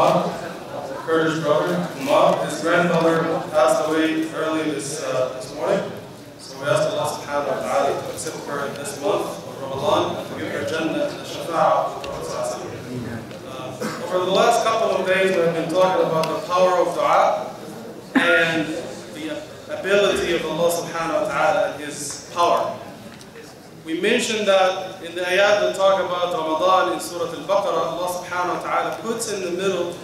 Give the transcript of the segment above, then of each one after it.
Umar, the Kurdish brother, Umar. His grandmother passed away early this morning. So we asked Allah subhanahu wa ta'ala to accept her this month of Ramadan and to give her Jannah and the Shafa'ah of the Prophet sallallahu alaihi wasallam. Over the last couple of days we have been talking about the power of dua and the ability of Allah subhanahu wa ta'ala and His power. We mentioned that in the ayat that talk about Ramadan in Surah Al-Baqarah, Allah subhanahu wa ta'ala puts in the middle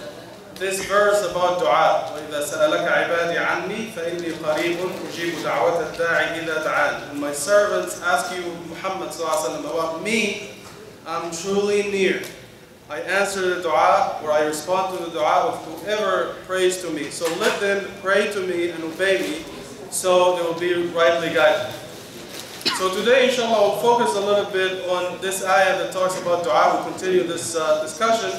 this verse about dua. وَإِذَا سَأَلَكَ عِبَادِي عَنِّي فَإِنِّي قَرِيبٌ أُجِيبُ دَعْوَةَ الدَّاعِ إِذَا دَعَانِ. When my servants ask you, Muhammad sallallahu alaihi wasallam, about me, I'm truly near. I answer the dua, or I respond to the dua of whoever prays to me. So let them pray to me and obey me, so they will be rightly guided. So today, inshallah, we'll focus a little bit on this ayah that talks about dua. We'll continue this discussion.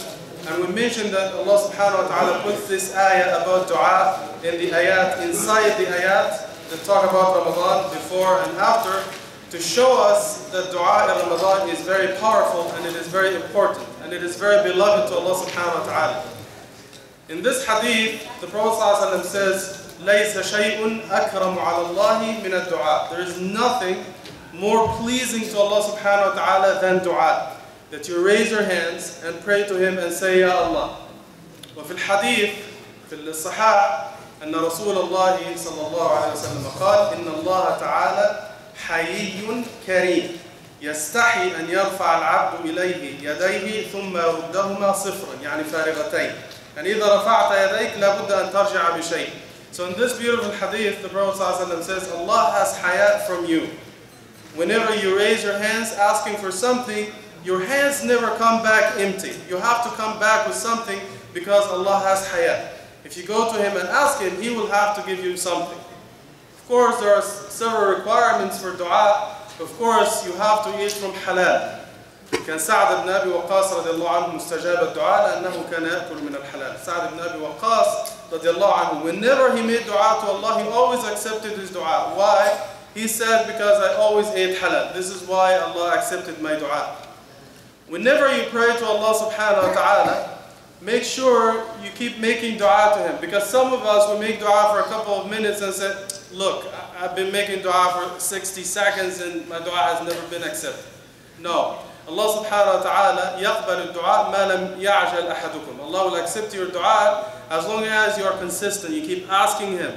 And we mentioned that Allah subhanahu wa ta'ala puts this ayah about dua in the ayat, inside the ayat that talk about Ramadan before and after, to show us that dua in Ramadan is very powerful and it is very important and it is very beloved to Allah subhanahu wa ta'ala. In this hadith, the Prophet ﷺ says, لَيْسَ شَيْءٌ أَكْرَمُ عَلَى اللَّهِ مِنَ الدُّعَاء. There is nothing more pleasing to Allah subhanahu wa ta'ala than dua. That you raise your hands and pray to Him and say, Ya Allah. وفي الحديث في الصحاح أن رسول الله صلى الله عليه وسلم قال إن الله تعالى حيي كريم يستحي أن يرفع العبد إليه يديه ثم يردهما صفرا يعني فارغتين. يعني إذا رفعت يديك لابد أن ترجع بشيء. So in this beautiful hadith, the Prophet ﷺ says, Allah has hayat from you. Whenever you raise your hands asking for something, your hands never come back empty. You have to come back with something because Allah has hayat. If you go to Him and ask Him, He will have to give you something. Of course, there are several requirements for dua. Of course, you have to eat from halal. كان سعد بن أبي وقاص رضي الله عنه مستجاب الدعاء لأنه كان يأكل من الحلال. سعد بن أبي وقاص رضي الله عنه, whenever he made dua to Allah, he always accepted his dua. Why? He said, because I always ate halal. This is why Allah accepted my dua. Whenever you pray to Allah subhanahu wa ta'ala, make sure you keep making dua to Him. Because some of us will make dua for a couple of minutes and say, look, I've been making dua for 60 seconds and my dua has never been accepted. No. Allah subhanahu wa ta'ala يقبل الدعاء ما لم يعجل أحدكم. Allah will accept your dua as long as you are consistent. You keep asking Him.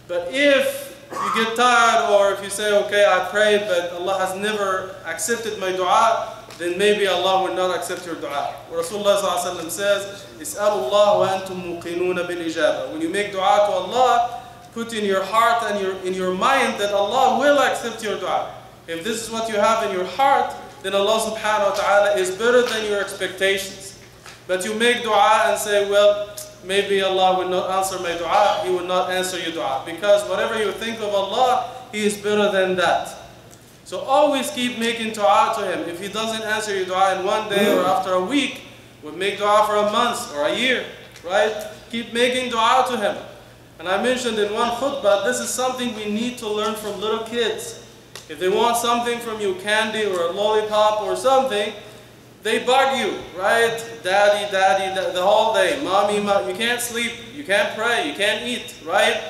But if you get tired, or if you say, okay, I prayed, but Allah has never accepted my dua, then maybe Allah will not accept your dua. Rasulullah sallallahu alaihi wasallam says, "Is'alu Allah wa antum muqinuna bil ijaba." When you make dua to Allah, put in your heart and in your mind that Allah will accept your dua. If this is what you have in your heart, then Allah subhanahu wa ta'ala is better than your expectations. But you make dua and say, well, maybe Allah will not answer my dua, He will not answer your dua. Because whatever you think of Allah, He is better than that. So always keep making dua to Him. If He doesn't answer your dua in one day or after a week, we'll make dua for a month or a year, right? Keep making dua to Him. And I mentioned in one khutbah, this is something we need to learn from little kids. If they want something from you, candy or a lollipop or something, they bug you, right? Daddy, daddy, the whole day. Mommy, you can't sleep, you can't pray, you can't eat, right?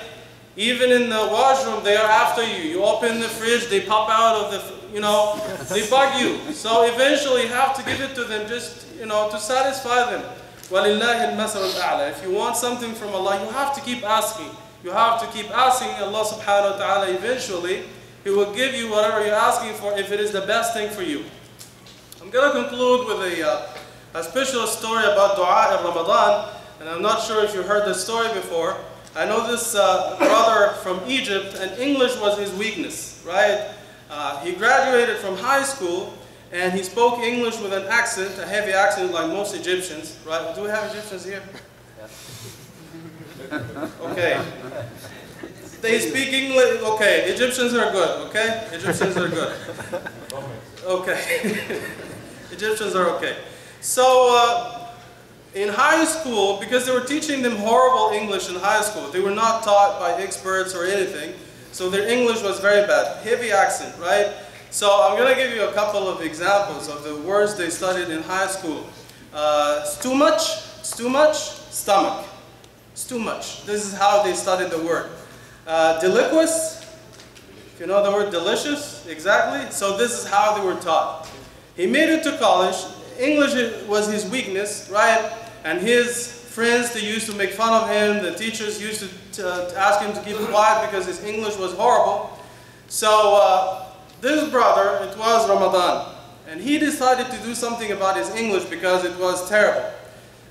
Even in the washroom, they are after you. You open the fridge, they pop out of the, they bug you. So eventually you have to give it to them just, to satisfy them. وَلِلَّهِ الْمَثَلُ الْأَعْلَى. If you want something from Allah, you have to keep asking. You have to keep asking Allah subhanahu wa ta'ala. Eventually, He will give you whatever you're asking for if it is the best thing for you. I'm going to conclude with a special story about dua in Ramadan. And I'm not sure if you heard this story before. I know this brother from Egypt, and English was his weakness, right? He graduated from high school, and he spoke English with an accent, a heavy accent like most Egyptians, right? Do we have Egyptians here? Okay. They speak English, okay. Egyptians are good, okay? Egyptians are good. Okay. Egyptians are okay. So, in high school, because they were teaching them horrible English in high school, they were not taught by experts or anything, so their English was very bad. Heavy accent, right? So I'm going to give you a couple of examples of the words they studied in high school. It's too much, it's It's too much? Stomach. It's too much. This is how they studied the word. Deliquous, if you know the word delicious, exactly. So this is how they were taught. He made it to college. English was his weakness, right? And his friends, they used to make fun of him. The teachers used to ask him to keep quiet because his English was horrible. So this brother, it was Ramadan, and he decided to do something about his English because it was terrible.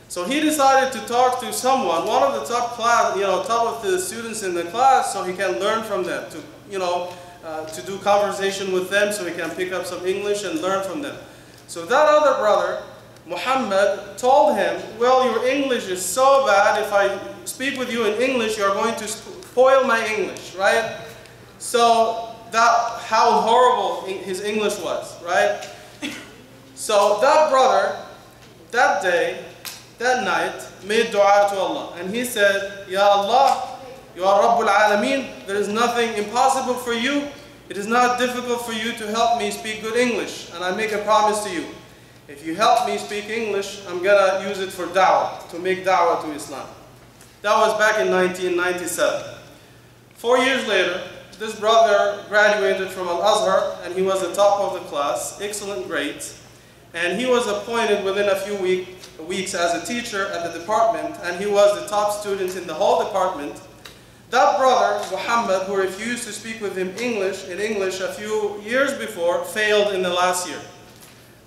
So he decided to talk to someone, one of the top of the students in the class, so he can learn from them, to do conversation with them, so he can pick up some English and learn from them. So that other brother, Muhammad, told him, well, your English is so bad, if I speak with you in English, you're going to spoil my English, right? So how horrible his English was, right? So that brother, that day, that night, made dua to Allah. And he said, Ya Allah, you are Rabbul Alameen. There is nothing impossible for you. It is not difficult for you to help me speak good English. And I make a promise to you. If you help me speak English, I'm going to use it for da'wah, to make da'wah to Islam. That was back in 1997. 4 years later, this brother graduated from Al-Azhar, and he was the top of the class, excellent grades. And he was appointed within a few weeks as a teacher at the department, and he was the top student in the whole department. That brother, Muhammad, who refused to speak with him in English a few years before, failed in the last year.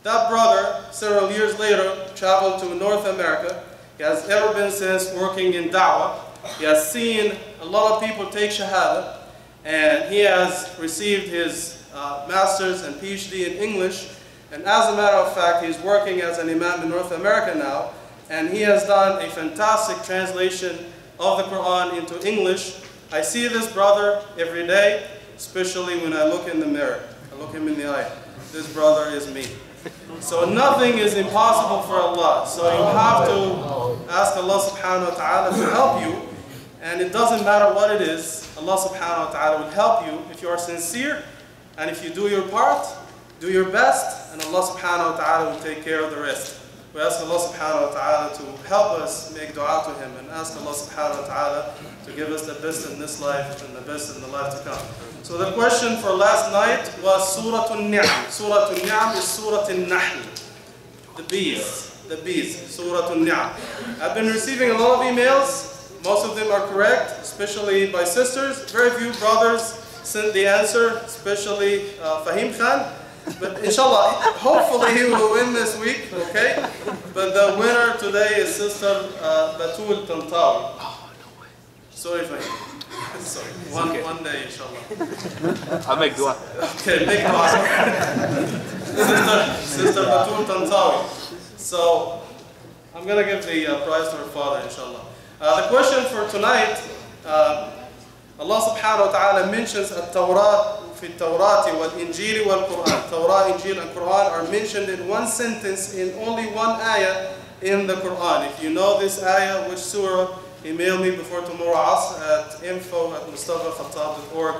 That brother, several years later, traveled to North America. He has ever been since working in da'wah. He has seen a lot of people take shahada, and he has received his master's and PhD in English. And as a matter of fact, he's working as an imam in North America now, and he has done a fantastic translation of the Quran into English. I see this brother every day, especially when I look in the mirror. I look him in the eye. This brother is me. So nothing is impossible for Allah. So you have to ask Allah subhanahu wa ta'ala to help you. And it doesn't matter what it is, Allah subhanahu wa ta'ala will help you if you are sincere, and if you do your part, do your best, and Allah subhanahu wa ta'ala will take care of the rest. We ask Allah subhanahu wa ta'ala to help us make dua to Him, and ask Allah subhanahu wa ta'ala to give us the best in this life and the best in the life to come. So the question for last night was Surah An-Ni'am. Surah An-Ni'am is Surah An-Nahl, the bees, Surah An-Ni'am. I've been receiving a lot of emails. Most of them are correct, especially by sisters. Very few brothers sent the answer, especially Fahim Khan. But inshallah, hopefully he will win this week, okay? But the winner today is Sister Batul Tantawi. Oh, no way. Sorry, Fahim. Sorry. One day, inshallah. I'll make dua. Okay, make dua. Sister Batul Tantawi. So, I'm going to give the prize to her father, inshallah. The question for tonight, Allah subhanahu wa ta'ala mentions At-Tawrat في التوراة والإنجيل والقرآن. Torah, Injil, and Quran are mentioned in one sentence in only one ayah in the Quran. If you know this ayah, which surah, email me before tomorrow at info@mustafakhattab.org.